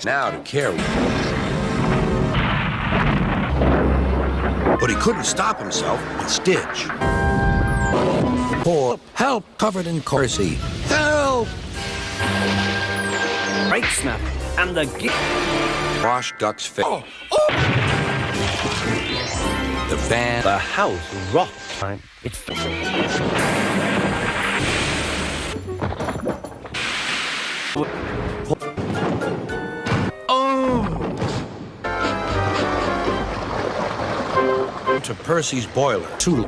now to carry. But he couldn't stop himself and Stitch. Poor help covered in Corsi. Help! Break snap and the Wash Duck's face. Oh. The van. The house rock time. It's to Percy's boiler. Two.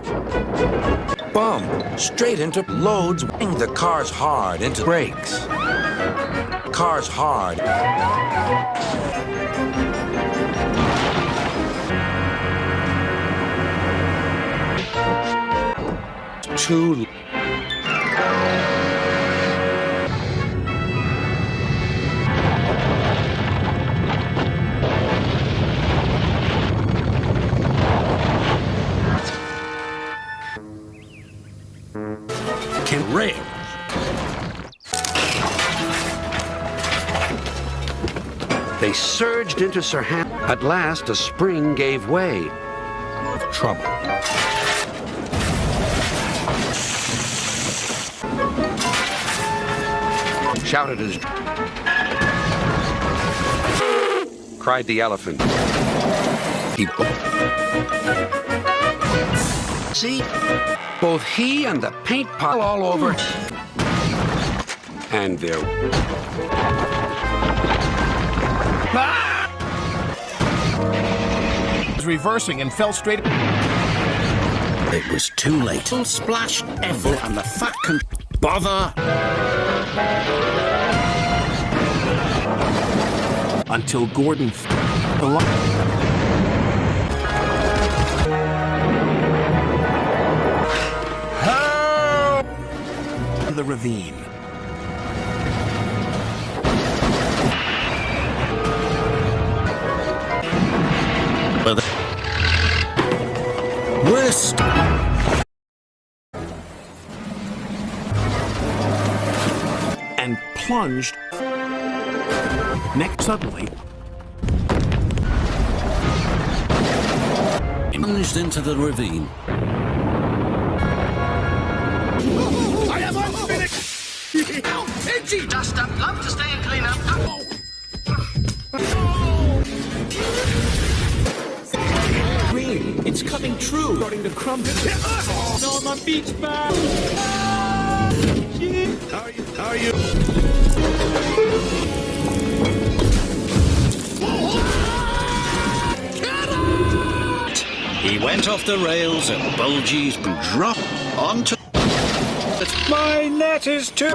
Bump straight into loads. The car's hard into brakes. Car's hard. Two. Can rail. They surged into Sir Ham. At last, a spring gave way. Trouble. Shouted as... cried the elephant. He... See? Both he and the paint pot all over. And there... Was reversing and fell straight. It was too late. Splash ever and the fat can bother. Until Gordon the ravine. Worst. And plunged. Next, suddenly, Plunged into the ravine. I am unfinished! Edgy! Dust up, love to stay and clean up. Green, it's coming true. Starting to crumble. No, my beach bag. How are you? He went off the rails and Bulgy's dropped onto... My net is too...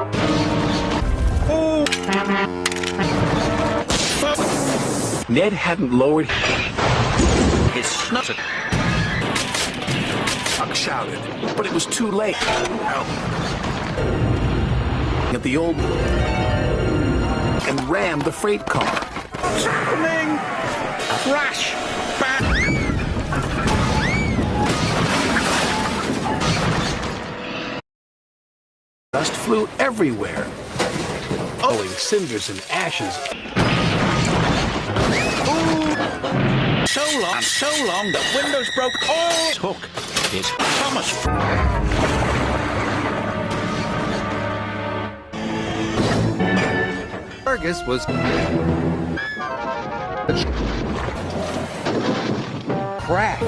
Oh! Ned hadn't lowered His snot... Buck shouted, but it was too late. Help. At the old... and rammed the freight car. Coming! Crash! Bang! Dust flew everywhere. Owing cinders and ashes. Ooh! So long, the windows broke. Oh! Took his Thomas. Fergus was cracked,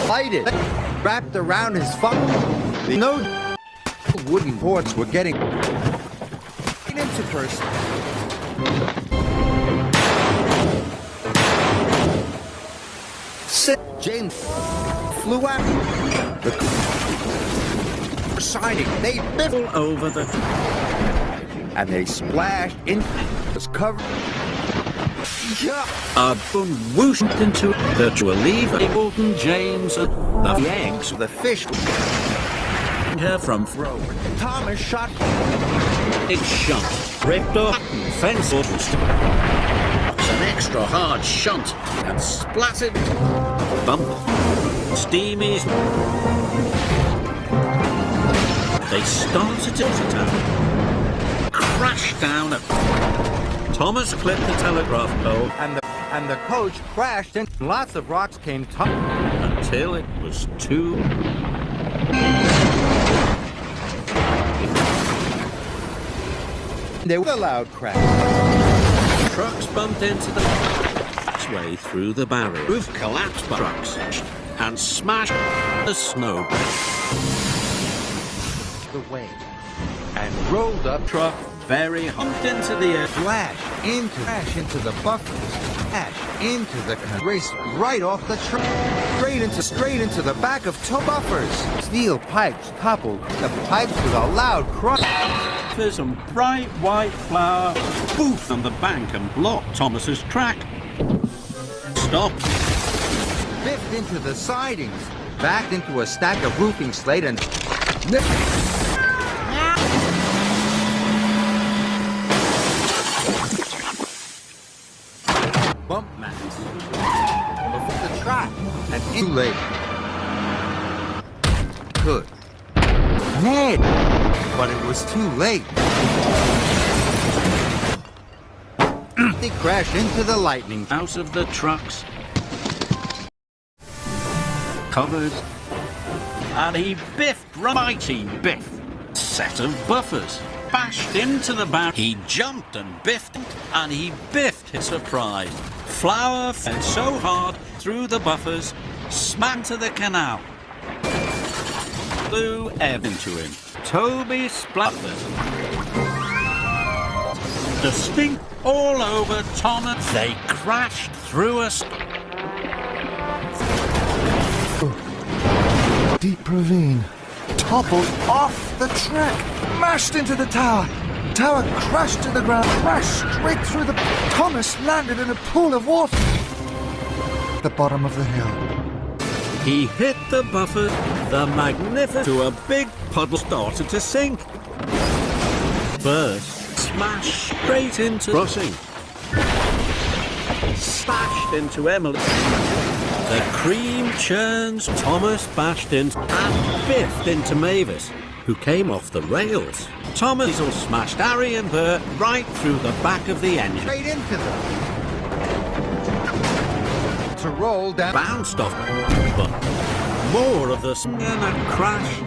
lighted, wrapped around his The no wooden boards were getting into Percy. James flew out. The signing, they biffled Over the... and they splashed in. Was covered. Yeah. A boom whooshed into virtual lever. Bolton, James, and the eggs. The fish. Her from throw. Thomas shot. Big shunt. Ripped off. Fence almost. An extra hard shunt. And splattered. Bump. Steamy. They started to crashed down at Thomas clipped the telegraph pole and the coach crashed and lots of rocks came until it was too... There was a loud crash. Trucks bumped into the way through the barrier. Roof collapsed by trucks and smashed the snow The way and rolled up truck very humped into the air. crash into the buffers, crash into the race right off the track, straight into the back of two buffers. Steel pipes toppled the pipes with a loud crash. There's some bright white flour boof on the bank and blocked Thomas's track. Stopped. Biffed into the sidings, backed into a stack of roofing slate and bump mats before the track and too late. Good. Ned, but it was too late. They crashed into the lightning. Out of the trucks. Covered. And he biffed, mighty biff. Set of buffers. Bashed into the barrel. He jumped and biffed, and he biffed his surprise. Flour fell so hard through the buffers, smacked to the canal. Flew into him. Toby splattered. The stink all over Thomas. They crashed through us. Deep ravine. Toppled off the track. Mashed into the tower. Tower crashed to the ground. Crashed straight through the... Thomas landed in a pool of water. The bottom of the hill. He hit the buffer. The magnificent to a big puddle started to sink. First, smash straight into crossing. Smashed into Emily. The cream churns. Thomas bashed into and biffed into Mavis, who came off the rails. Thomas smashed Harry and Bert right through the back of the engine. Straight into them. To roll down. Bounced off, but more of the swing and crash.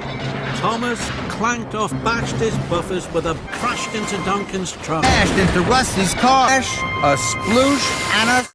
Thomas clanked off, bashed his buffers with a crashed into Duncan's truck. Crashed into Rusty's car. A sploosh and a...